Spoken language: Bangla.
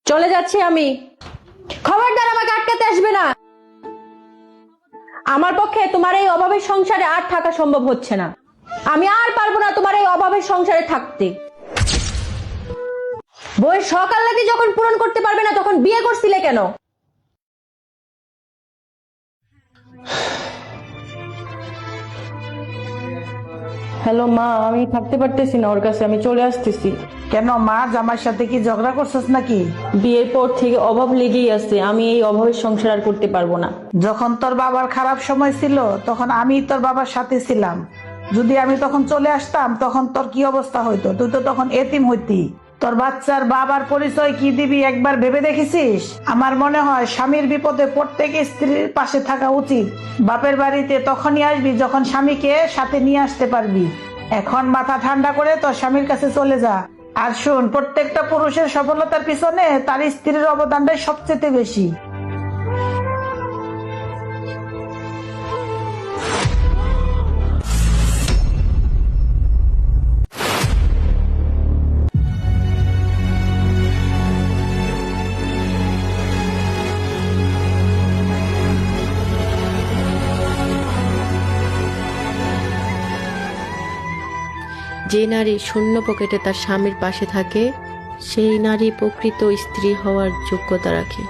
চলে যাচ্ছি আমি। খবরদার আমাকে আটকাতে আসবে না। আমার পক্ষে তোমার এই অভাবের সংসারে আর থাকা সম্ভব হচ্ছে না। আমি আর পারবো না তোমার এই অভাবের সংসারে থাকতে। বইয়ের শখ আহ্লাদি যখন পূরণ করতে পারবে না তখন বিয়ে করছিলে কেন? হ্যালো মা, আমি থাকতে পারতেছি না ওর কাছে, আমি চলে আসতেছি। কেন মা, জামাইয়ের সাথে কি ঝগড়া করছিস নাকি? বিয়ের পর থেকে অভাব লেগেই আছে, আমি এই অভাবের সংসার আর করতে পারবো না। যখন তোর বাবার খারাপ সময় ছিল তখন আমি তোর বাবার সাথে ছিলাম। যদি আমি তখন চলে আসতাম তখন তোর কি অবস্থা হইতো? তুই তো তখন এতিম হইতি। তোর বাচ্চার বাবার পরিচয় কি দিবি একবার ভেবে দেখেছিস? আমার মনে হয় স্বামীর বিপদে প্রত্যেক স্ত্রীর পাশে থাকা উচিত। বাপের বাড়িতে তখনই আসবি যখন স্বামীকে সাথে নিয়ে আসতে পারবি। এখন মাথা ঠান্ডা করে তোর স্বামীর কাছে চলে যা। আর শোন, প্রত্যেকটা পুরুষের সফলতার পিছনে তার স্ত্রীর অবদানটাই সবচেয়ে বেশি। যে নারী শূন্য পকেটে তার স্বামীর পাশে থাকে সেই নারী প্রকৃত স্ত্রী হওয়ার যোগ্যতা রাখে।